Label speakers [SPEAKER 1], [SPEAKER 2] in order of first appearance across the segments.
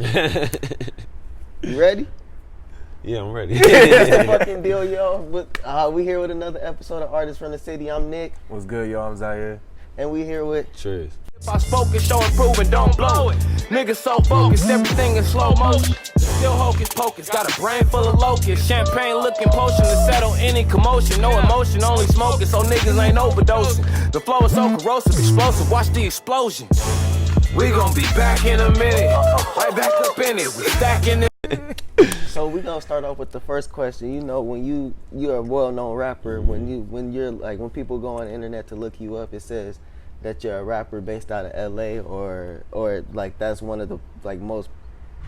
[SPEAKER 1] You ready?
[SPEAKER 2] Yeah, I'm ready.
[SPEAKER 1] That's the fucking deal, y'all. We here with another episode of Artists from the City. I'm Nick.
[SPEAKER 3] What's good, y'all? I'm Zaire.
[SPEAKER 1] And we here with
[SPEAKER 2] Trizz.
[SPEAKER 4] If I spoke it, show improving, don't blow it. Niggas so focused, everything in slow motion. Still hocus pocus, got a brain full of locusts. Champagne looking potion to settle any commotion. No emotion, only smoking, so niggas ain't overdosing. The flow is so corrosive, explosive, watch the explosion. We gon' be back in a minute, right back up in it, we stacking it.
[SPEAKER 1] So we gonna start off with the first question. You know, when you're a well-known rapper, when you're like, when people go on the internet to look you up, it says that you're a rapper based out of LA or like that's one of the like most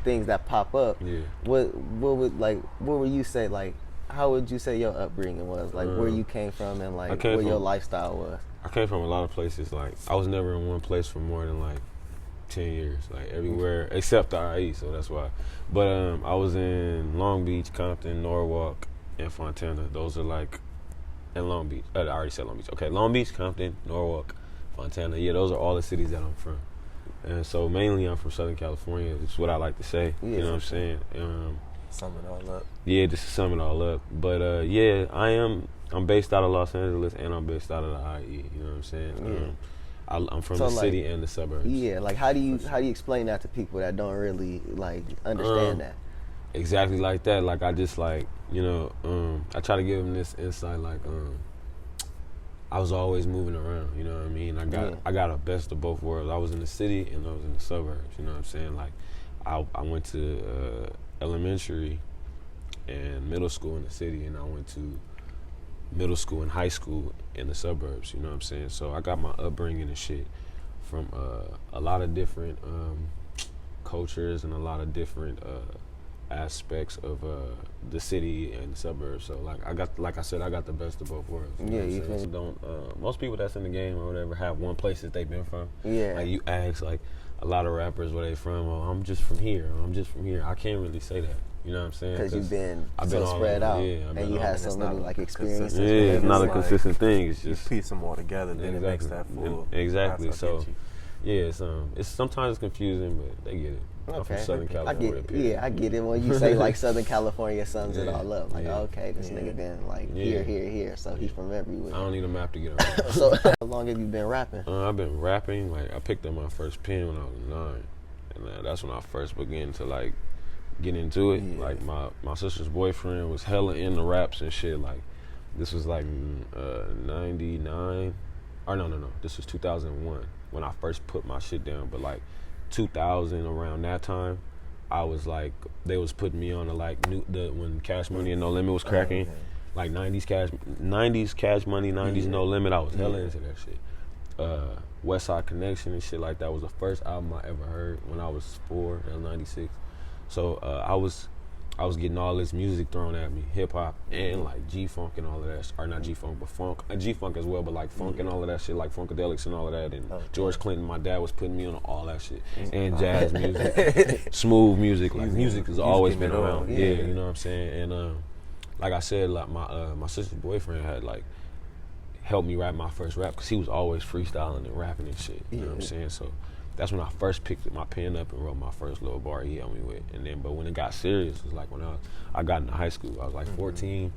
[SPEAKER 1] things that pop up.
[SPEAKER 2] Yeah.
[SPEAKER 1] What would you say, like, how would you say your upbringing was, like where you came from and like where your lifestyle was?
[SPEAKER 2] I came from a lot of places. Like I was never in one place for more than like 10 years, like everywhere except the IE, so that's why. But I was in Long Beach, Compton, Norwalk, and Fontana. Those are like, and Long Beach. I already said Long Beach. Okay, Long Beach, Compton, Norwalk, Fontana. Yeah, those are all the cities that I'm from. And so mainly I'm from Southern California. It's what I like to say.
[SPEAKER 1] Yeah,
[SPEAKER 2] you know what I'm saying?
[SPEAKER 3] Sum it all up.
[SPEAKER 2] Yeah, just to sum it all up. But yeah, I'm based out of Los Angeles and I'm based out of the IE. You know what I'm saying?
[SPEAKER 1] Yeah.
[SPEAKER 2] I'm from
[SPEAKER 1] So,
[SPEAKER 2] the
[SPEAKER 1] like,
[SPEAKER 2] city and the suburbs.
[SPEAKER 1] Yeah, like how do you explain that to people that don't really like understand that?
[SPEAKER 2] Exactly like that. Like I just like, you know, I try to give them this insight. Like I was always moving around. You know what I mean? I got a best of both worlds. I was in the city and I was in the suburbs. You know what I'm saying? Like I went to elementary and middle school in the city, and I went to middle school and high school in the suburbs, you know what I'm saying? So I got my upbringing and shit from a lot of different cultures and a lot of different aspects of the city and the suburbs. So like I got the best of both worlds. You know what I'm saying? So most people that's in the game or whatever have one place that they've been from.
[SPEAKER 1] Yeah.
[SPEAKER 2] Like you ask like a lot of rappers where they from. Oh, I'm just from here. I can't really say that. You know what I'm saying?
[SPEAKER 1] Because you've been
[SPEAKER 2] I've
[SPEAKER 1] so spread out, and you had so many like experiences.
[SPEAKER 2] Yeah, it's not a consistent thing. It's just
[SPEAKER 3] you piece them all together, then it makes that full.
[SPEAKER 2] Exactly. So yeah, it's sometimes it's confusing, but they get it.
[SPEAKER 1] Okay.
[SPEAKER 2] I'm from Southern California.
[SPEAKER 1] I get it when you say like Southern California sums it all up. Like,
[SPEAKER 2] yeah.
[SPEAKER 1] Okay, this nigga been like here, so he's from everywhere.
[SPEAKER 2] I don't need a map to get around.
[SPEAKER 1] So how long have you been rapping?
[SPEAKER 2] I've been rapping. Like I picked up my first pen when I was 9, and that's when I first began to like get into it.
[SPEAKER 1] Yeah.
[SPEAKER 2] Like my sister's boyfriend was hella into raps and shit. Like this was like 99, or no, this was 2001 when I first put my shit down. But like 2000, around that time, I was like, they was putting me on to like when Cash Money and No Limit was cracking, like 90s Cash Money, 90s No Limit. I was hella into that shit. West Side Connection and shit like that was the first album I ever heard when I was 4. That was 96. So I was getting all this music thrown at me, hip hop and like G-Funk and all of that, or not G-Funk, but funk, G-Funk as well, but like funk and all of that shit, like Funkadelics and all of that, and George Clinton, my dad was putting me on all that shit, and jazz music, smooth music, like music has always been around, you know what I'm saying, and like I said, like my sister's boyfriend had like helped me write my first rap, because he was always freestyling and rapping and shit, you know what I'm saying, so that's when I first picked my pen up and wrote my first little bar he helped me with. And then, but when it got serious, it was like when I got into high school. I was like 14,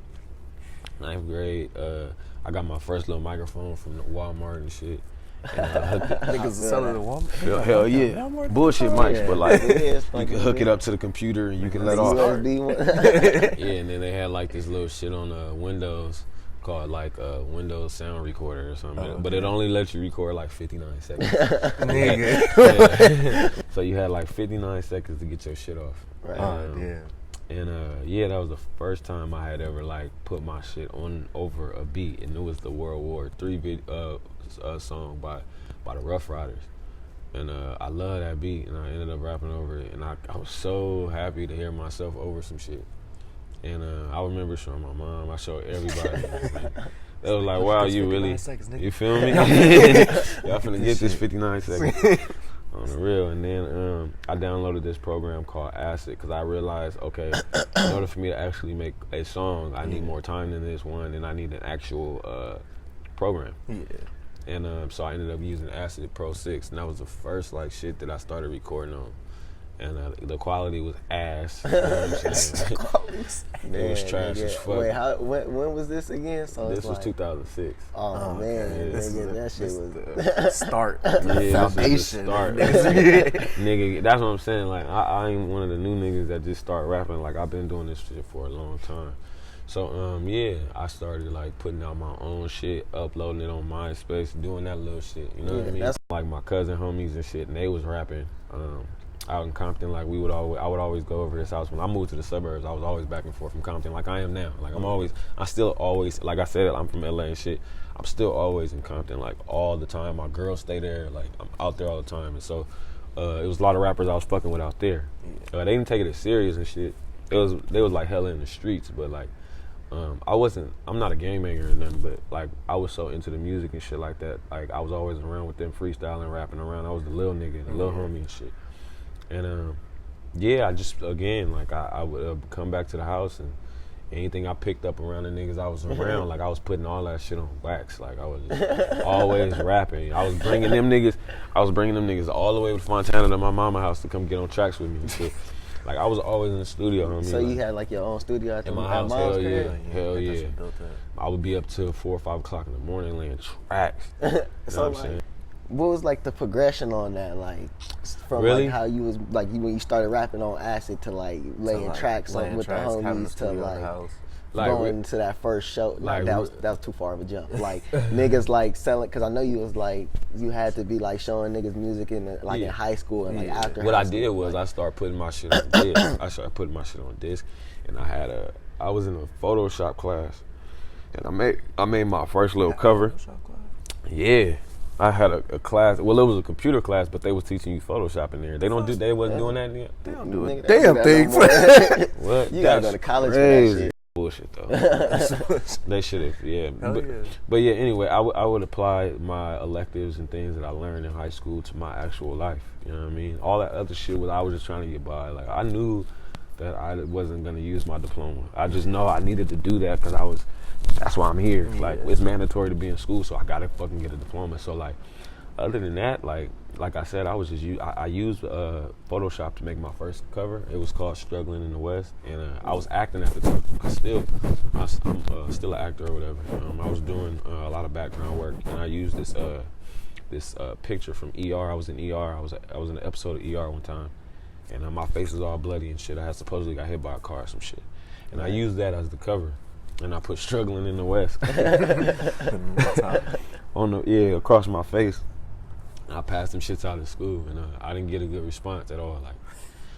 [SPEAKER 2] 9th grade. I got my first little microphone from the Walmart and shit. And
[SPEAKER 3] niggas are selling the Walmart.
[SPEAKER 2] Hell yeah, bullshit mics, but like you can hook it up to the computer and you can let off. Yeah, and then they had like this little shit on Windows called like Windows Sound Recorder or something, but it only lets you record like 59 seconds. So you had like 59 seconds to get your shit off.
[SPEAKER 1] Right.
[SPEAKER 2] And yeah, that was the first time I had ever like put my shit on over a beat, and it was the World War III song by the Rough Riders. And I love that beat, and I ended up rapping over it, and I was so happy to hear myself over some shit. And I remember showing my mom, I showed everybody. They was like, wow, you really, you feel me? Y'all finna get this 59 seconds on the real. And then I downloaded this program called Acid, because I realized, okay, in order for me to actually make a song, I need more time than this one, and I need an actual program.
[SPEAKER 1] Yeah.
[SPEAKER 2] And so I ended up using Acid Pro 6, and that was the first like shit that I started recording on. and the quality was ass. You know what I'm saying? It was trash as fuck.
[SPEAKER 1] Wait, when was this again? So
[SPEAKER 2] this was 2006.
[SPEAKER 1] Oh man, nigga, that shit was
[SPEAKER 3] the start.
[SPEAKER 2] Yeah,
[SPEAKER 3] Foundation.
[SPEAKER 2] Start. Nigga, that's what I'm saying. Like, I ain't one of the new niggas that just start rapping. Like, I've been doing this shit for a long time. So, yeah, I started, like, putting out my own shit, uploading it on MySpace, doing that little shit. You know what I mean? That's like my cousin homies and shit, and they was rapping out in Compton. Like, I would always go over his house. When I moved to the suburbs, I was always back and forth from Compton like I am now. Like, I still always, like I said, I'm from LA and shit. I'm still always in Compton, like, all the time. My girls stay there. Like, I'm out there all the time. And so, it was a lot of rappers I was fucking with out there. They didn't take it as serious and shit. They was like hella in the streets, but, like, I'm not a gangbanger or nothing, but, like, I was so into the music and shit like that. Like, I was always around with them freestyling, rapping around. I was the little nigga, the little homie and shit. And, yeah, I just, again, like, I would come back to the house, and anything I picked up around the niggas I was around, like, I was putting all that shit on wax. Like, I was just always rapping. I was bringing them niggas all the way to Fontana to my mama's house to come get on tracks with me and shit. Like, I was always in the studio, homie.
[SPEAKER 1] So, like, you had, like, your own studio at
[SPEAKER 2] in my house? Hell yeah. I would be up till 4 or 5 o'clock in the morning laying tracks. You know what I'm saying?
[SPEAKER 1] What was, like, the progression on that, like, from like how you was, like, when you started rapping on Acid to, like, laying tracks with the homies to, like going to that first show? Like, that was too far of a jump. Like, niggas, like, selling, because I know you was, like, you had to be, like, showing niggas music in high school and, like, after
[SPEAKER 2] what
[SPEAKER 1] high
[SPEAKER 2] I
[SPEAKER 1] school.
[SPEAKER 2] did was I started putting my shit on disc. And I was in a Photoshop class, and I made my first little cover. Yeah. I had a class. Well, it was a computer class, but they was teaching you Photoshop in there. They wasn't doing that yet.
[SPEAKER 3] They don't do a damn thing for
[SPEAKER 2] that. What?
[SPEAKER 1] You gotta go to college for that shit.
[SPEAKER 2] Bullshit though. They should have, yeah. But yeah. Anyway, I would apply my electives and things that I learned in high school to my actual life. You know what I mean? All that other shit I was just trying to get by. Like, I knew that I wasn't gonna use my diploma. I just know I needed to do that because that's why I'm here. Like, it's mandatory to be in school, so I gotta fucking get a diploma. So, like, other than that, like I said, I used Photoshop to make my first cover. It was called "Struggling in the West," and I was acting at the time. I'm still an actor or whatever. I was doing a lot of background work, and I used this picture from ER. I was in ER. I was in an episode of ER one time, and my face was all bloody and shit. I had supposedly got hit by a car or some shit, and I used that as the cover. And I put "Struggling in the West" across my face. And I passed them shits out of school, and I didn't get a good response at all. Like,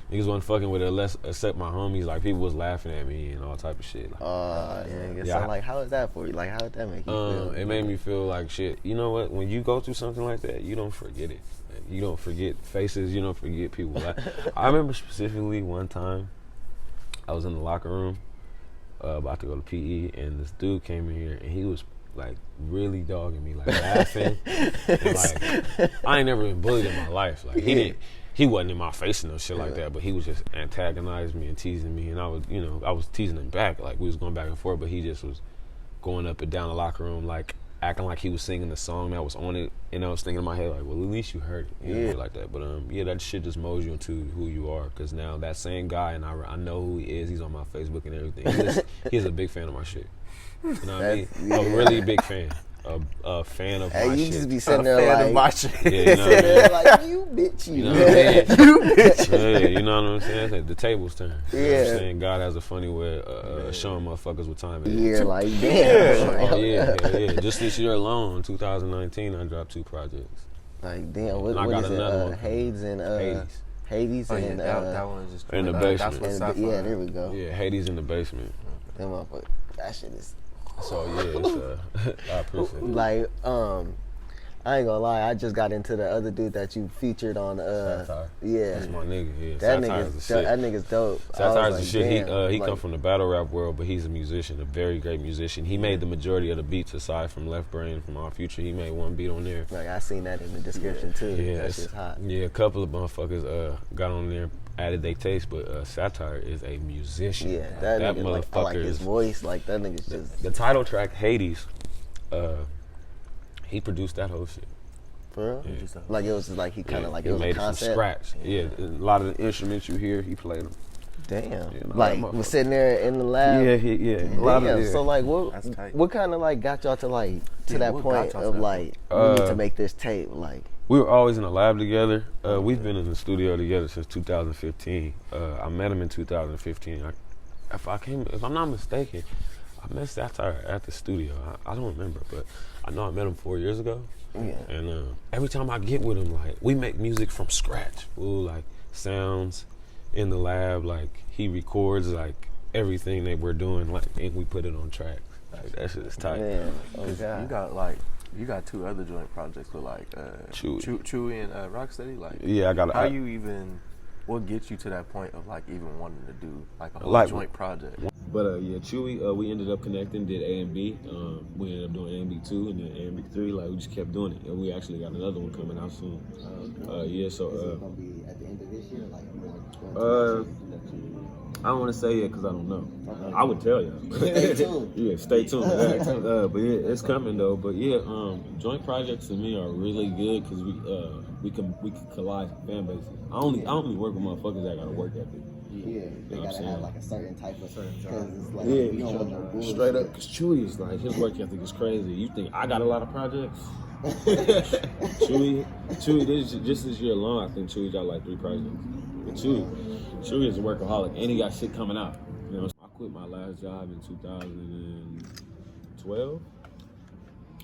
[SPEAKER 2] niggas wasn't fucking with it except my homies. Like, people was laughing at me and all type of shit. Like,
[SPEAKER 1] So, like, how is that for you? Like, how did that make you feel?
[SPEAKER 2] It made me feel like shit. You know what? When you go through something like that, you don't forget it. You don't forget faces. You don't forget people. Like, I remember specifically one time I was in the locker room. About to go to PE, and this dude came in here, and he was, like, really dogging me, like, laughing. And, like, I ain't never been bullied in my life. Like, he wasn't in my face and no shit like that, but he was just antagonizing me and teasing me, and I was teasing him back. Like, we was going back and forth, but he just was going up and down the locker room, like, acting like he was singing the song that was on it, and I was thinking in my head, like, well, at least you heard it, you know, like that. But that shit just molds you into who you are, because now that same guy, and I know who he is. He's on my Facebook and everything. He's a big fan of my shit. You know what I mean? A really big fan. A fan of my shit.
[SPEAKER 1] You just be sitting there like,
[SPEAKER 3] my shit.
[SPEAKER 2] Yeah, you know what I mean?
[SPEAKER 1] Like, you bitch, you.
[SPEAKER 2] You know what I'm saying?
[SPEAKER 3] You bitch.
[SPEAKER 2] Yeah, you know what I'm saying? The tables turn. You know what I'm saying? God has a funny way of showing motherfuckers what time it is.
[SPEAKER 1] Yeah, like, damn.
[SPEAKER 2] Oh, yeah. Just this year alone, 2019, I dropped 2 projects.
[SPEAKER 1] Like, damn, what
[SPEAKER 2] got
[SPEAKER 1] is
[SPEAKER 2] another
[SPEAKER 1] it? Hades and Hades and
[SPEAKER 3] that one is just
[SPEAKER 2] in the basement.
[SPEAKER 1] Yeah, there we go.
[SPEAKER 2] Yeah, Hades in the basement.
[SPEAKER 1] Them motherfuckers. That shit is.
[SPEAKER 2] So yeah, it's I appreciate it.
[SPEAKER 1] Like, I ain't gonna lie, I just got into the other dude that you featured on.
[SPEAKER 2] Satire.
[SPEAKER 1] Yeah,
[SPEAKER 2] That's my nigga. Yeah,
[SPEAKER 1] that
[SPEAKER 2] Satire's the shit.
[SPEAKER 1] That nigga's dope.
[SPEAKER 2] Satire's the shit. He come from the battle rap world, but he's a musician, a very great musician. He made the majority of the beats aside from Left Brain, from Our Future. He made one beat on there.
[SPEAKER 1] Like, I seen that in the description too.
[SPEAKER 2] Yeah,
[SPEAKER 1] that shit's hot.
[SPEAKER 2] Yeah, a couple of motherfuckers got on there, added their taste, but Satire is a musician.
[SPEAKER 1] Yeah, that nigga,
[SPEAKER 2] motherfucker
[SPEAKER 1] like, I like his voice. Like, that nigga's just
[SPEAKER 2] the title track Hades. He produced that whole shit.
[SPEAKER 1] For real?
[SPEAKER 2] Yeah.
[SPEAKER 1] Like it was just like he kind of like
[SPEAKER 2] he
[SPEAKER 1] it was
[SPEAKER 2] made
[SPEAKER 1] a concept.
[SPEAKER 2] it from scratch. Yeah, a lot of the instruments you hear, he played them.
[SPEAKER 1] Damn.
[SPEAKER 2] Yeah, no,
[SPEAKER 1] like
[SPEAKER 2] that
[SPEAKER 1] was sitting there in the lab.
[SPEAKER 2] Yeah, a lot
[SPEAKER 1] Damn.
[SPEAKER 2] of yeah.
[SPEAKER 1] So like
[SPEAKER 3] That's tight.
[SPEAKER 1] what kind of like got y'all to like to that
[SPEAKER 3] what
[SPEAKER 1] point
[SPEAKER 3] got y'all
[SPEAKER 1] of
[SPEAKER 3] to that
[SPEAKER 1] like we need to make this tape like.
[SPEAKER 2] We were always in the lab together. We've been in the studio together since 2015. I met him in 2015. If I'm not mistaken, I met Satire at the studio. I don't remember, but I know I met him 4 years ago.
[SPEAKER 1] Yeah.
[SPEAKER 2] And every time I get with him, like we make music from scratch. Ooh, like sounds in the lab. Like he records like everything that we're doing, like and we put it on tracks. Like that shit is tight.
[SPEAKER 1] Man, oh God.
[SPEAKER 3] You got 2 other joint projects with like
[SPEAKER 2] Chewy.
[SPEAKER 3] and Rocksteady. Like,
[SPEAKER 2] Yeah, I got.
[SPEAKER 3] how you even? What gets you to that point of like even wanting to do like a whole
[SPEAKER 2] Like-
[SPEAKER 3] joint project?
[SPEAKER 2] But yeah, Chewy, we ended up connecting, did A and B. We ended up doing A and B 2 and then A and B 3. Like we just kept doing it, and we actually got another one coming out soon. Yeah, so
[SPEAKER 1] gonna be at the end of this year, like
[SPEAKER 2] I don't want to say it because I don't know. I would tell you.
[SPEAKER 1] Stay tuned.
[SPEAKER 2] Yeah, stay tuned. But yeah, it's coming though. But yeah, joint projects to me are really good because we can collide fan bases. I only work with motherfuckers that got a work ethic.
[SPEAKER 1] Yeah, they
[SPEAKER 2] know what I'm
[SPEAKER 1] gotta
[SPEAKER 2] saying?
[SPEAKER 1] have like a certain type of because it's like
[SPEAKER 2] Yeah,
[SPEAKER 1] you don't want no bullshit.
[SPEAKER 2] straight up. Because Chewy is like his work ethic is crazy. You think I got a lot of projects? Chewy, just this year alone, I think Chewy got like 3 projects. But Chewy is a workaholic, and he got shit coming out. You know, I quit my last job in 2012,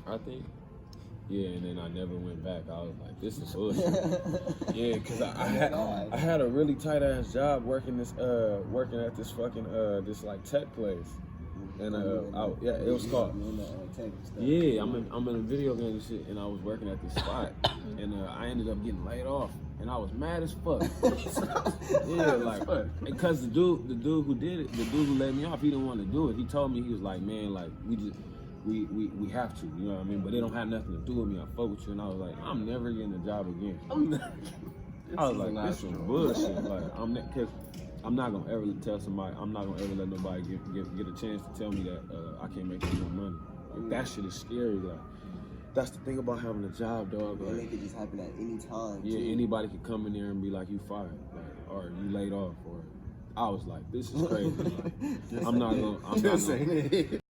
[SPEAKER 2] I think. Yeah, and then I never went back. I was like, this is bullshit. Yeah, because I had a really tight ass job working at this fucking this like tech place. And it was called. Yeah, I'm in a video game and shit, and I was working at this spot, and I ended up getting laid off, and I was mad as fuck. Yeah, like, because the dude who did it, the dude who laid me off, he didn't want to do it. He told me, he was like, man, like we have to, you know what I mean? But they don't have nothing to do with me. I fuck with you, and I was like, I'm never getting a job again. I was like, this is bullshit. Like, because I'm not gonna ever tell somebody. I'm not gonna ever let nobody get a chance to tell me that I can't make any more money. Like, that shit is scary. Like, that's the thing about having a job, dog. Like,
[SPEAKER 1] it could just happen at any time.
[SPEAKER 2] Yeah, anybody could come in there and be like, you fired, like, or you laid off, or I was like, this is crazy. Like, I'm not gonna.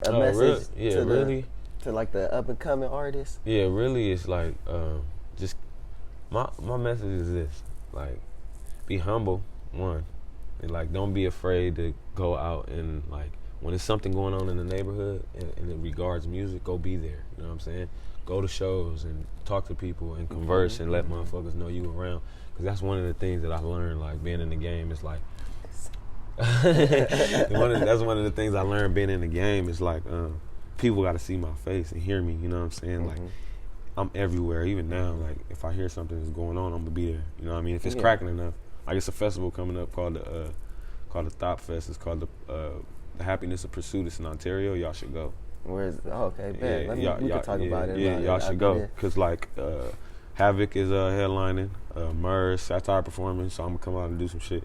[SPEAKER 1] A message
[SPEAKER 2] really.
[SPEAKER 1] To like the up and coming artists.
[SPEAKER 2] Yeah, really, it's like just my message is this: like, be humble, one. And like, don't be afraid to go out and like, when there's something going on in the neighborhood and it regards music, go be there. You know what I'm saying? Go to shows and talk to people and converse and let motherfuckers know you around. Because that's one of the things that I learned, like being in the game is like, that's one of the things I learned being in the game is like, people got to see my face and hear me. You know what I'm saying? Like, I'm everywhere. Even now, like if I hear something that's going on, I'm gonna be there. You know what I mean? If it's cracking enough. Like it's a festival coming up called the Thought Fest. It's called the Happiness of Pursuit. It's in Ontario. Y'all should go.
[SPEAKER 1] Where is it? Oh, okay, bet.
[SPEAKER 2] Yeah,
[SPEAKER 1] We can talk about it.
[SPEAKER 2] Yeah, y'all should go. Cause like Havoc is headlining, Murs, Satire performing. So I'm gonna come out and do some shit.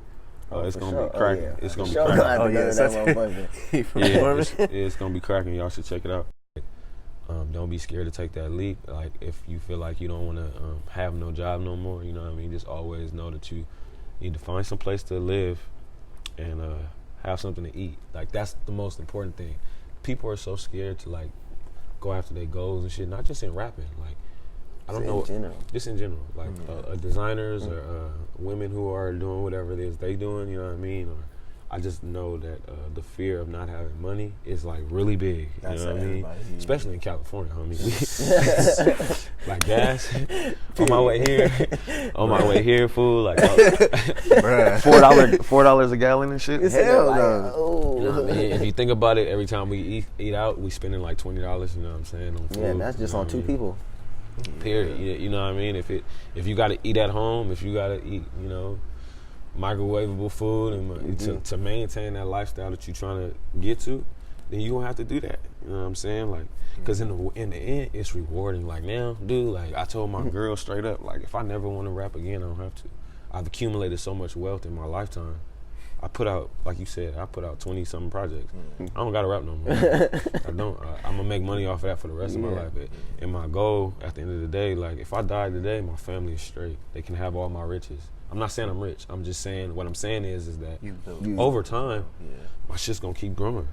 [SPEAKER 2] It's gonna be cracking. It's gonna be cracking. It's gonna be cracking. Y'all should check it out. Don't be scared to take that leap. Like if you feel like you don't want to have no job no more, you know what I mean? Just always know that you need to find some place to live and have something to eat. Like that's the most important thing. People are so scared to like go after their goals and shit. Not just in rapping. Like I don't know. Just in general. Like designers or women who are doing whatever it is they doing. You know what I mean? Or I just know that the fear of not having money is like really big. You know what I mean? Especially in California, homie. Like gas on my way here, fool. Like $4 a gallon and shit.
[SPEAKER 1] Hell no.
[SPEAKER 2] You know what I mean? If you think about it, every time we eat out, we spending like $20. You know what I'm saying? On food,
[SPEAKER 1] yeah, that's just on 2 people.
[SPEAKER 2] Period. Yeah, you know what I mean? If you got to eat at home, if you got to eat, you know, microwavable food and to maintain that lifestyle that you're trying to get to, then you gonna have to do that. You know what I'm saying? Like, cause in the end, it's rewarding. Like now, dude, like I told my girl straight up, like if I never want to rap again, I don't have to. I've accumulated so much wealth in my lifetime I put out, like you said, I put out 20-something projects. I don't got to rap no more. I don't. I'm going to make money off of that for the rest of my life. And my goal, at the end of the day, like, if I die today, my family is straight. They can have all my riches. I'm not saying I'm rich. I'm just saying, what I'm saying is that over time, my shit's going to keep growing.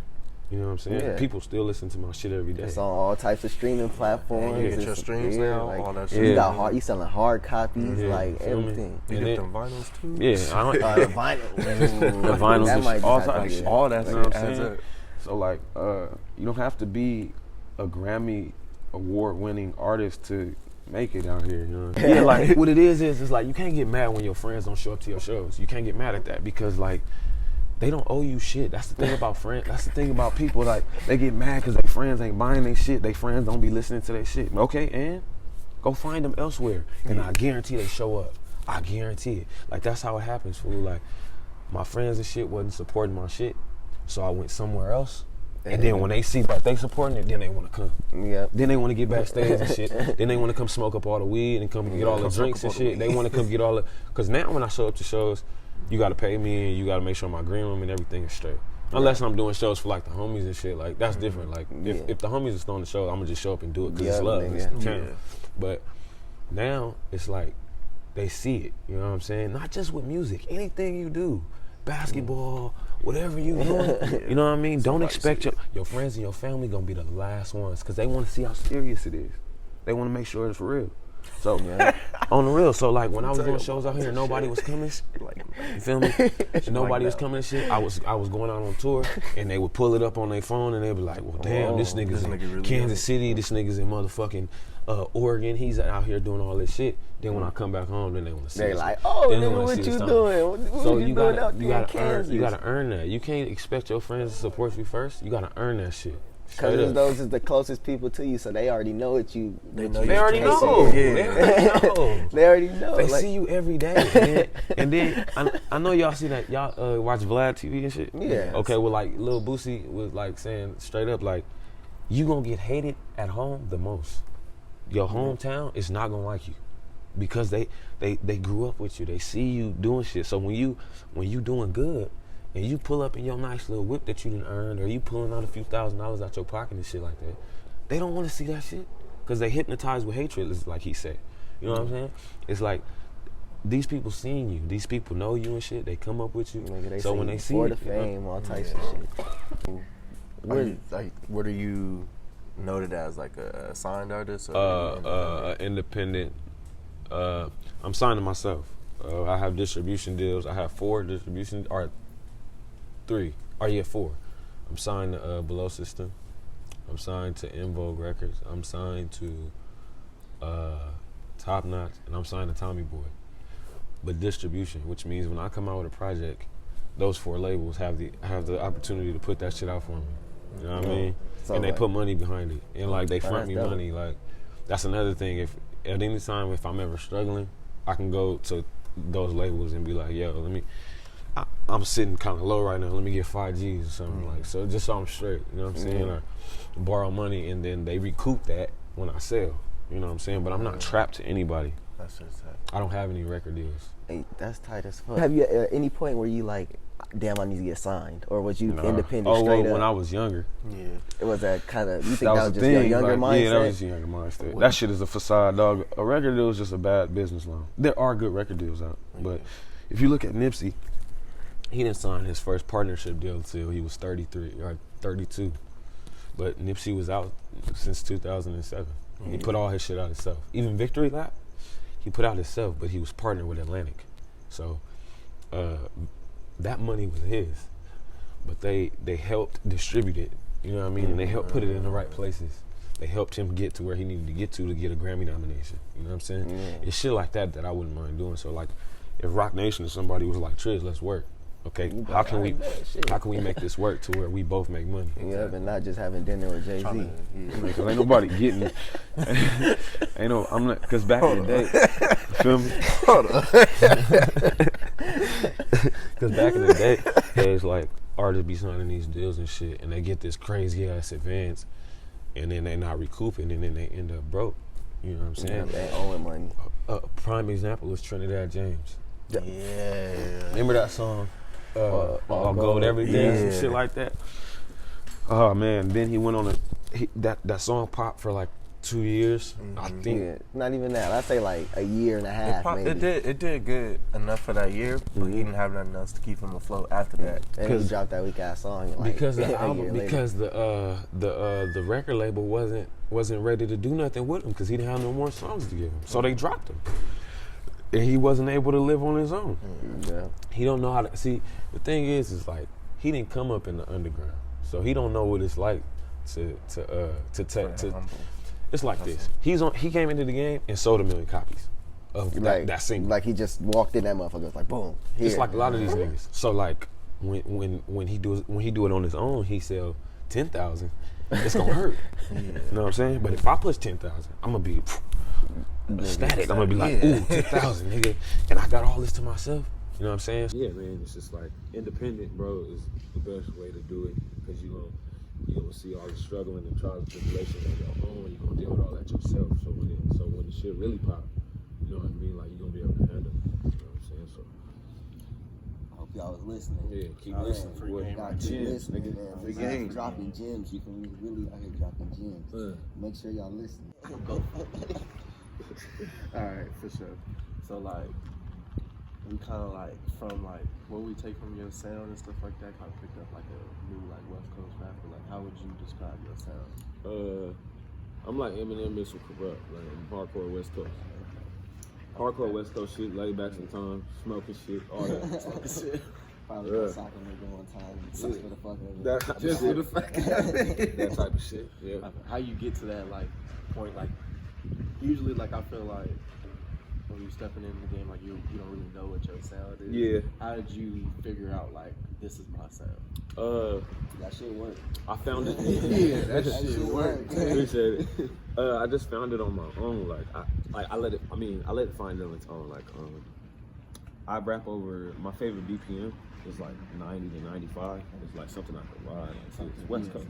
[SPEAKER 2] You know what I'm saying?
[SPEAKER 1] Yeah.
[SPEAKER 2] People still listen to my shit every day.
[SPEAKER 1] It's on all types of streaming platforms.
[SPEAKER 3] You get your streams now,
[SPEAKER 1] like,
[SPEAKER 3] all that
[SPEAKER 1] you
[SPEAKER 3] shit.
[SPEAKER 1] you selling hard copies, like everything.
[SPEAKER 3] You get them vinyls too?
[SPEAKER 2] Yeah, I don't,
[SPEAKER 1] The vinyl.
[SPEAKER 2] the vinyls,
[SPEAKER 1] That
[SPEAKER 2] and
[SPEAKER 1] might be
[SPEAKER 2] all
[SPEAKER 1] type of
[SPEAKER 2] types of
[SPEAKER 1] shit.
[SPEAKER 2] shit.
[SPEAKER 3] All that
[SPEAKER 2] You know what I'm
[SPEAKER 3] adds
[SPEAKER 2] saying?
[SPEAKER 3] up.
[SPEAKER 2] So like, you don't have to be a Grammy award-winning artist to make it out here. You know? Yeah, like what it is it's like you can't get mad when your friends don't show up to your shows. You can't get mad at that because like they don't owe you shit. That's the thing about friends. That's the thing about people. Like they get mad because their friends ain't buying their shit. Their friends don't be listening to their shit. Okay, and go find them elsewhere, and I guarantee they show up. I guarantee it. Like that's how it happens, fool. Like my friends and shit wasn't supporting my shit, so I went somewhere else. And then when they see that they supporting it, then they want to come.
[SPEAKER 1] Yeah.
[SPEAKER 2] Then they want to get backstage and shit. Then they want to come smoke up all the weed and come get all the drinks and shit. They want to come get all the. Because now when I show up to shows, you got to pay me and you got to make sure my green room and everything is straight. Unless I'm doing shows for like the homies and shit, like that's different. Like if the homies is throwing the show, I'm gonna just show up and do it because it's love. It's the town. But now it's like they see it. You know what I'm saying? Not just with music, anything you do, basketball. Whatever you doing, you know what I mean? Don't expect your friends and your family gonna be the last ones because they want to see how serious it is. They want to make sure it's for real. So on the real, so like when I was doing shows out here, nobody was coming. You feel me? Nobody was coming and shit. I was going out on tour and they would pull it up on their phone and they'd be like, "Well, damn, this nigga's in
[SPEAKER 3] really
[SPEAKER 2] Kansas City. This nigga's in motherfucking Oregon. He's out here doing all this shit." Then when I come back home, then they want to see.
[SPEAKER 1] They're like, "Oh,
[SPEAKER 2] then they
[SPEAKER 1] nigga,
[SPEAKER 2] wanna
[SPEAKER 1] what
[SPEAKER 2] see
[SPEAKER 1] you
[SPEAKER 2] the
[SPEAKER 1] doing? What
[SPEAKER 2] So
[SPEAKER 1] you doing out there in Kansas?"
[SPEAKER 2] You gotta earn that. You can't expect your friends to support you first. You gotta earn that shit.
[SPEAKER 1] Because those is the closest people to you, so they already know what you.
[SPEAKER 3] They
[SPEAKER 2] already know.
[SPEAKER 3] Yeah.
[SPEAKER 2] They already know.
[SPEAKER 1] They already know.
[SPEAKER 2] They
[SPEAKER 1] like,
[SPEAKER 2] see you every day, and then I know y'all see that y'all watch Vlad TV and shit.
[SPEAKER 1] Yeah.
[SPEAKER 2] Okay, well, like Lil Boosie was like saying straight up, like you gonna get hated at home the most. Your hometown is not gonna like you because they grew up with you. They see you doing shit. So when you doing good. And you pull up in your nice little whip that you done earned, or you pulling out a few $1,000s out your pocket and shit like that, they don't want to see that shit because they hypnotized with hatred, like he said. You know what I'm saying? It's like these people seeing you, these people know you and shit. They come up with you.
[SPEAKER 1] Nigga,
[SPEAKER 2] So when they see
[SPEAKER 1] for
[SPEAKER 2] you,
[SPEAKER 1] the fame, all types of shit.
[SPEAKER 3] What are you noted as, like a signed artist? Or
[SPEAKER 2] independent. I'm signing myself. I have distribution deals. I have 4 distribution or 3. Or yeah, 4. I'm signed to Below System. I'm signed to In Vogue Records. I'm signed to Top Notch, and I'm signed to Tommy Boy. But distribution, which means when I come out with a project, those 4 labels have the opportunity to put that shit out for me. You know what I mean? So and they put money behind it, and like they front me money. Like that's another thing. If at any time if I'm ever struggling, I can go to those labels and be like, "Yo, I'm sitting kind of low right now. Let me get 5 G's or something like so, just so I'm straight." You know what I'm saying? Or borrow money and then they recoup that when I sell. You know what I'm saying? But I'm not trapped to anybody.
[SPEAKER 3] That's just that.
[SPEAKER 2] I don't have any record deals.
[SPEAKER 1] Hey, that's tight as fuck. Have you at any point where you like, damn, I need to get signed, or was you independent straight up?
[SPEAKER 2] When I was younger.
[SPEAKER 1] Yeah. It was that kind of. You think
[SPEAKER 2] that
[SPEAKER 1] that was just your younger mindset?
[SPEAKER 2] Yeah, that was a younger mindset. That shit is a facade, dog. A record deal is just a bad business loan. There are good record deals out, but if you look at Nipsey, he didn't sign his first partnership deal until he was 33 or 32. But Nipsey was out since 2007. He put all his shit out himself. Even Victory Lap, he put out himself, but he was partnered with Atlantic. So that money was his. But they helped distribute it, you know what I mean? And they helped put it in the right places. They helped him get to where he needed to get a Grammy nomination. You know what I'm saying? Yeah. It's shit like that I wouldn't mind doing. So like, if Rock Nation or somebody was like, "Trizz, let's work." Okay, how can we make this work to where we both make money?
[SPEAKER 1] Yeah, but not just having dinner with Jay-Z.
[SPEAKER 2] Cause ain't nobody getting I'm not, cause back in the day, you feel me? Cause back in the day, there's like artists be signing these deals and shit, and they get this crazy ass advance, and then they not recouping, and then they end up broke. You know what I'm saying?
[SPEAKER 1] Yeah, they owing money.
[SPEAKER 2] A prime example was Trinidad James.
[SPEAKER 3] Yeah.
[SPEAKER 2] Remember that song? all gold everything, some shit like that. Oh man, then he went on that song popped for like 2 years. I think
[SPEAKER 1] not even that. I'd say like a year and a half. Maybe.
[SPEAKER 3] It did good enough for that year, but he didn't have nothing else to keep him afloat after that.
[SPEAKER 1] And he dropped that weak ass song. Like,
[SPEAKER 2] because the album, because the record label wasn't ready to do nothing with him because he didn't have no more songs to give him, so they dropped him, and he wasn't able to live on his own.
[SPEAKER 1] Yeah.
[SPEAKER 2] He don't know how to see. The thing is like he didn't come up in the underground, so he don't know what it's like to. It's like this. He came into the game and sold 1 million copies of that single.
[SPEAKER 1] Like he just walked in that motherfucker. It's like boom. Here.
[SPEAKER 2] It's like a lot of these niggas. So like when he do it on his own, he sell 10,000. It's gonna hurt. You know what I'm saying? But if I push 10,000, I'm gonna be ecstatic. I'm gonna be like, ooh, 10,000, nigga, and I got all this to myself. You know what I'm saying? Yeah, man. It's just like independent, bro, is the best way to do it because you gonna see all the struggle and the trials and tribulations on your own. You're gonna deal with all that yourself. So when the shit really pop, you know what I mean? Like you're gonna be able to handle it. You know what I'm saying? So
[SPEAKER 5] I hope y'all was listening.
[SPEAKER 2] yeah, keep listening.
[SPEAKER 5] Y'all keep listening, man. Free game. Dropping gems. You can really out here dropping gems. Make sure y'all listen.
[SPEAKER 3] All right, for sure. So like, we kind of like from like what we take from your sound and stuff like that, kind of picked up like a new like West Coast rapper. Like, how would you describe your sound?
[SPEAKER 2] I'm like Eminem mixed with Corrupt, like hardcore West Coast. Hardcore West Coast shit, laid back sometimes, smoking shit, all that shit.
[SPEAKER 5] Probably go sock a nigga one time, just for the fuck of it.
[SPEAKER 2] That type
[SPEAKER 3] Just
[SPEAKER 2] of
[SPEAKER 3] for the
[SPEAKER 2] shit.
[SPEAKER 3] fuck of it.
[SPEAKER 2] That type of shit. Yeah.
[SPEAKER 3] How you get to that like point? Like, usually like I feel like when you stepping in the game, like you don't really know what your sound is.
[SPEAKER 2] Yeah.
[SPEAKER 3] How did you figure out like this is my sound?
[SPEAKER 5] That shit work.
[SPEAKER 2] I found it.
[SPEAKER 3] Yeah, that shit worked.
[SPEAKER 2] Appreciate it. I just found it on my own. Like I let it find it on its own. Like I rap over my favorite BPM is like 90 to 95. It's like something I could ride. Like it's West Coast.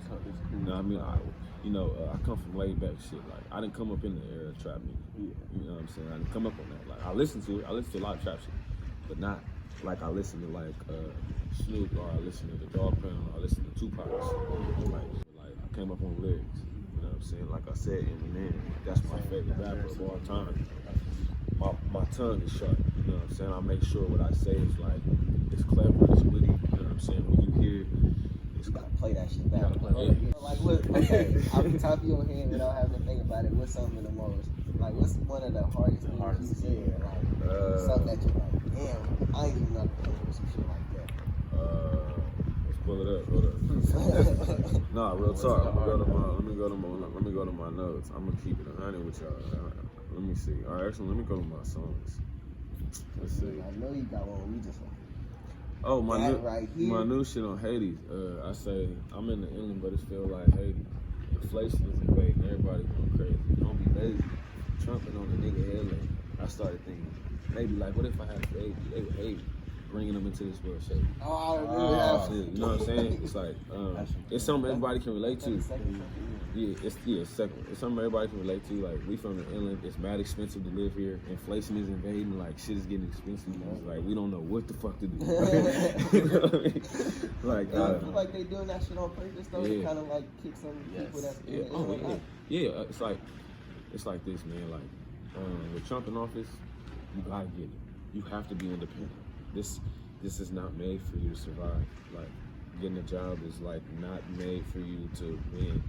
[SPEAKER 2] You know what I mean? I come from laid back shit. Like I didn't come up in the era of trap music. You know what I'm saying? I didn't come up on that. Like I listen to it. I listen to a lot of trap shit, but not like I listen to like Snoop or I listen to the Dog Pound or I listen to Tupac. Like I came up on lyrics. You know what I'm saying? Like I said, Eminem, that's my favorite rapper of all time. My tongue is sharp. You know what I'm saying? I make sure what I say is like it's clever, it's witty. You know what I'm saying? When you hear,
[SPEAKER 5] You gotta play that shit back.
[SPEAKER 2] it.
[SPEAKER 5] Like what? Okay, off the top of your head, without having to think about it, what's something the most? Like what's one of the hardest things you said? Like something that you're like, damn, I ain't even know some shit like that.
[SPEAKER 2] Let's pull it up. Hold up. Nah, real talk. Let me go to my notes. I'm gonna keep it 100 with y'all. Let me see. All right, actually, let me go to my songs. Let's see.
[SPEAKER 5] I know you got one. We just like,
[SPEAKER 2] Oh, my new shit on Hades. I say I'm in the inland, but it feel like Hades. Inflation is invading. Everybody going crazy. Don't be lazy. Trumping on the nigga head. Like, I started thinking maybe like, what if I had a baby? They would hate me, bringing them into this world shady. You know what I'm saying? It's like it's something everybody can relate to. It's second. It's something everybody can relate to. Like we from the inland, it's mad expensive to live here. Inflation is invading. Like shit is getting expensive. It's like we don't know what the fuck to do. You know what I mean? Like
[SPEAKER 5] I feel like they doing that shit on purpose though. To kind of like kick some people that.
[SPEAKER 2] It's like this, man. Like with Trump in office, you gotta get it. You have to be independent. This is not made for you to survive. Like getting a job is like not made for you to win.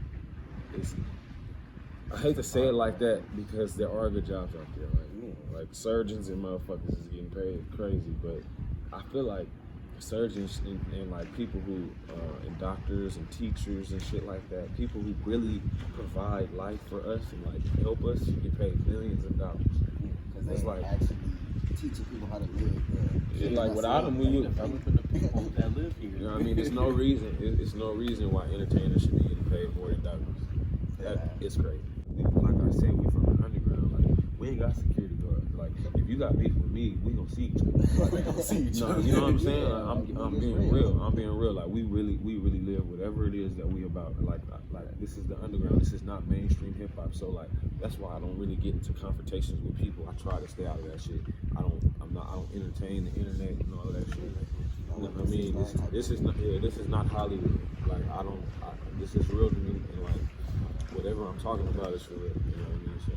[SPEAKER 2] I hate to say it like that because there are good jobs out there. Like surgeons and motherfuckers is getting paid crazy, but I feel like surgeons and like people who and doctors and teachers and shit like that, people who really provide life for us and like help us, get paid millions of dollars.
[SPEAKER 5] Because they like actually teaching people how to live.
[SPEAKER 2] Like without them, when you
[SPEAKER 3] developing the people that live here.
[SPEAKER 2] You know what I mean? There's no reason. It's no reason why entertainers should be getting paid more than doctors. It's crazy. Like I said, we from the underground. Like we ain't got security guards. Like if you got beef with me, we gonna see each other. Like, you know what I'm saying? Like, I'm being real. I'm being real. Like we really live whatever it is that we about. Like this is the underground. This is not mainstream hip hop. So like that's why I don't really get into confrontations with people. I try to stay out of that shit. I don't entertain the internet and all of that shit. No, I mean, this is not. Yeah, this is not Hollywood. Like this is real to me, and like whatever I'm talking about is for real. You know what I mean? So,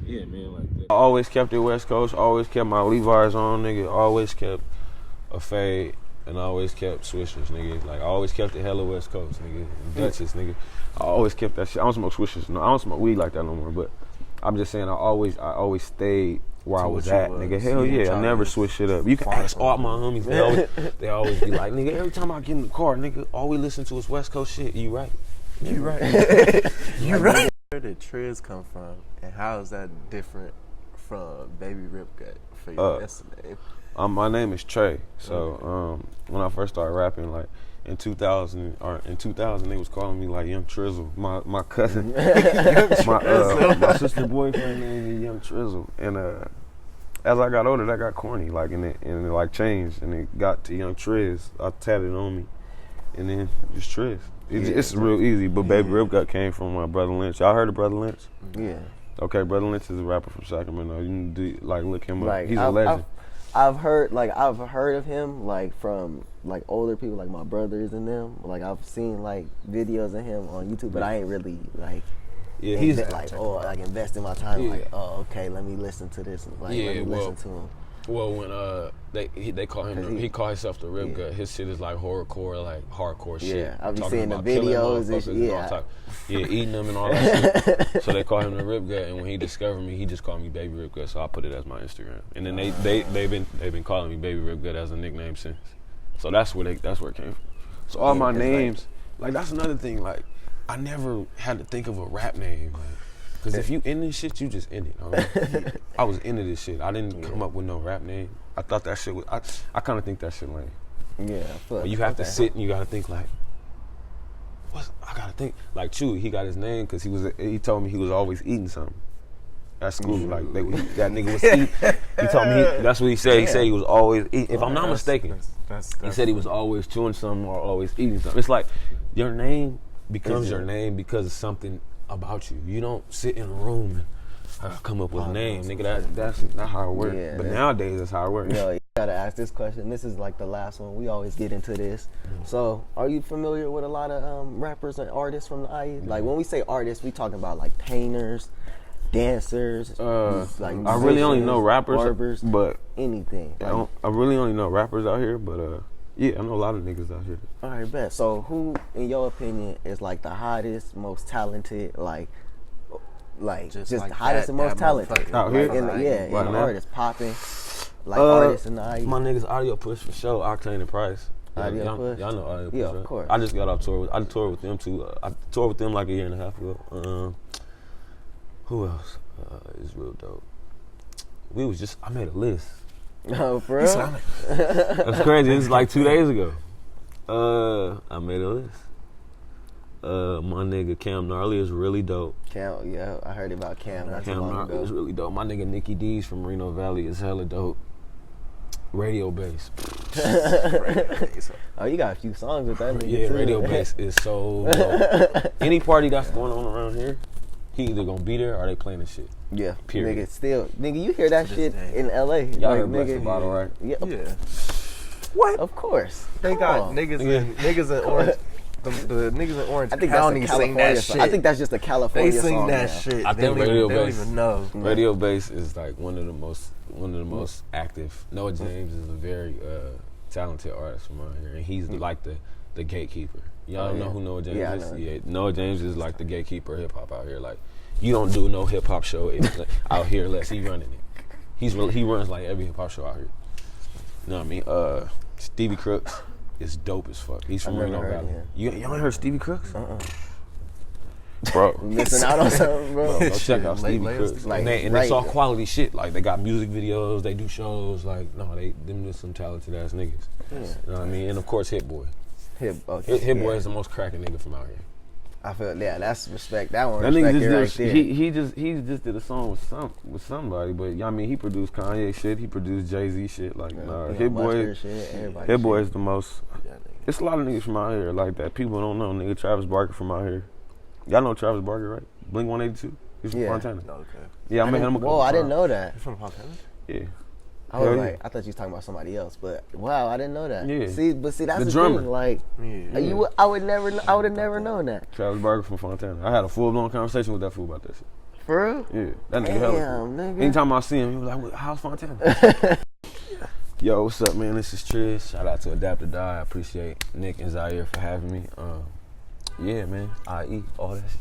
[SPEAKER 2] yeah, man. Like I always kept it West Coast. Always kept my Levi's on, nigga. Always kept a fade, and I always kept swishers, nigga. Like I always kept it hella West Coast, nigga. Dutchess, nigga. I always kept that shit. I don't smoke swishers. No, I don't smoke weed like that no more. But I'm just saying, I always stayed where I was at, nigga. Hell yeah, I never switch shit up. You can ask all my homies. They always be like, nigga, every time I get in the car, nigga, all we listen to is West Coast shit. You right? You right?
[SPEAKER 3] You right? Where did Trizz come from, and how is that different from Baby Rip Gut for your name?
[SPEAKER 2] My name is Trey. So when I first started rapping, like in 2000, they was calling me like Young Trizzle. My cousin, my sister boyfriend named me Young Trizzle. And as I got older, that got corny, like and it like changed, and it got to Young Trizz. I tatted it on me, and then just Trizz. It's real easy. But Baby Rip Gut came from my brother Lynch. Y'all heard of Brother Lynch?
[SPEAKER 5] Yeah.
[SPEAKER 2] Okay, Brother Lynch is a rapper from Sacramento. You need to look him up. He's a legend.
[SPEAKER 1] I've heard of him like from like older people, like my brothers and them. Like I've seen like videos of him on YouTube, but I ain't really like
[SPEAKER 2] he's
[SPEAKER 1] invest in my time. Like, oh, okay, let me listen to this. Like, let me listen to him.
[SPEAKER 2] Well, when they call him, he call himself the Rip Gut. His shit is like horrorcore, like hardcore shit.
[SPEAKER 1] Yeah, I've been seeing the videos and shit.
[SPEAKER 2] Eating them and all that shit. So they call him the Rip Gut, and when he discovered me, he just called me Baby Rip Gut. So I put it as my Instagram, and then they've been calling me Baby Rip Gut as a nickname since. So that's where it came from. So all my names, like that's another thing. Like I never had to think of a rap name. Like, because if you in this shit, you just in it. I was into this shit. I didn't come up with no rap name. I thought that shit was, I kind of think that shit lame.
[SPEAKER 1] Yeah.
[SPEAKER 2] But you have to sit and you got to think like, I got to think. Like Chewy, he got his name because he told me he was always eating something at school. Like that nigga was eating. He told me, that's what he said. He said he was always eating. If I'm not mistaken, he said he was always chewing something or always eating something. It's like your name becomes your name because of something about you. You don't sit in a room and come up with a name, nigga. That's not how it works. Yeah, but nowadays, that's how it works.
[SPEAKER 1] Yo, you gotta ask this question. This is like the last one. We always get into this. So, are you familiar with a lot of rappers and artists from the IE? Like when we say artists, we talking about like painters, dancers. Like
[SPEAKER 2] I really only know rappers,
[SPEAKER 1] barbers,
[SPEAKER 2] but
[SPEAKER 1] anything.
[SPEAKER 2] I really only know rappers out here, but yeah, I know a lot of niggas out here.
[SPEAKER 1] All right, bet. So who, in your opinion, is like the hottest, most talented, like just like the hottest and most talented
[SPEAKER 2] out here?
[SPEAKER 1] In the artists popping, like artists in the IE?
[SPEAKER 2] My niggas Audio Push for sure, Octane and Price.
[SPEAKER 1] Audio Push?
[SPEAKER 2] Y'all know Audio Push,
[SPEAKER 1] yeah,
[SPEAKER 2] right?
[SPEAKER 1] of course.
[SPEAKER 2] I just got off tour. I toured with them too. I toured with them like a year and a half ago. Who else is real dope? I made a list.
[SPEAKER 1] Oh, for real?
[SPEAKER 2] That's crazy. This is like 2 days ago. I made a list. My nigga Cam Gnarly is really dope.
[SPEAKER 1] Cam, yeah, I heard about Cam.
[SPEAKER 2] Cam Gnarly is really dope. My nigga Nicky D's from Reno Valley is hella dope. Radio Bass.
[SPEAKER 1] Oh, you got a few songs with that nigga
[SPEAKER 2] Yeah,
[SPEAKER 1] too.
[SPEAKER 2] Radio Bass is so dope. Any party that's going on around here, he either gonna be there or they playing the shit.
[SPEAKER 1] Yeah,
[SPEAKER 2] period.
[SPEAKER 1] Nigga, you hear that shit in LA.
[SPEAKER 2] Y'all heard Bless the Bottle, right?
[SPEAKER 1] Yeah.
[SPEAKER 5] What?
[SPEAKER 1] Of course.
[SPEAKER 3] They got niggas in Orange. The niggas in Orange
[SPEAKER 1] I think
[SPEAKER 3] County
[SPEAKER 1] that's a
[SPEAKER 3] sing that
[SPEAKER 1] California
[SPEAKER 3] shit.
[SPEAKER 1] song. I think that's just a California
[SPEAKER 3] They sing
[SPEAKER 1] song
[SPEAKER 3] that
[SPEAKER 1] now.
[SPEAKER 3] shit.
[SPEAKER 2] I think Radio
[SPEAKER 3] They don't
[SPEAKER 2] Bass.
[SPEAKER 3] even know.
[SPEAKER 2] Radio Bass is like one of the most active. Noah James is a very talented artist from out here, and he's like the gatekeeper. Y'all know who Noah James is? Yeah, Noah James is like the gatekeeper of hip hop out here. Like you don't do no hip hop show out here unless he running it. He runs like every hip hop show out here. You know what I mean? Stevie Crooks is dope as fuck. He's from Reno Valley. You ain't heard Stevie Crooks? Bro,
[SPEAKER 1] missing out on something, bro.
[SPEAKER 2] Go check out Stevie Crooks. And it's all quality shit. Like they got music videos, they do shows. Like them just some talented ass niggas. Yeah. You know what I mean? And of course, Hit Boy. Hit Boy is the most cracking nigga from out here.
[SPEAKER 1] I feel that's respect. That one
[SPEAKER 2] that nigga
[SPEAKER 1] respect
[SPEAKER 2] just
[SPEAKER 1] right
[SPEAKER 2] did,
[SPEAKER 1] there.
[SPEAKER 2] he just did a song with somebody, but I mean he produced Kanye shit, he produced Jay-Z shit. Like Hit Boy is the most. It's a lot of niggas from out here like that. People don't know. Nigga Travis Barker from out here. Y'all know Travis Barker, right? Blink 182. He's from Fontana.
[SPEAKER 3] Okay.
[SPEAKER 2] Yeah, I met him a couple
[SPEAKER 1] times. I didn't know that.
[SPEAKER 3] He's from Fontana?
[SPEAKER 2] Yeah.
[SPEAKER 1] I was
[SPEAKER 2] Hell
[SPEAKER 1] like,
[SPEAKER 2] yeah.
[SPEAKER 1] I thought you was talking about somebody else, but wow, I didn't know that.
[SPEAKER 2] Yeah.
[SPEAKER 1] See, that's the
[SPEAKER 2] drummer.
[SPEAKER 1] thing. Like,
[SPEAKER 3] Yeah.
[SPEAKER 1] I would have never known that.
[SPEAKER 2] Travis Barker from Fontana. I had a full-blown conversation with that fool about that shit.
[SPEAKER 1] For real?
[SPEAKER 2] Yeah, that nigga hella cool.
[SPEAKER 1] Damn, nigga.
[SPEAKER 2] Anytime I see him, he was like, how's Fontana? Yo, what's up, man? This is Trizz. Shout out to Adapt or Die. I appreciate Nick and Zaire for having me. Yeah, man. IE, all that shit.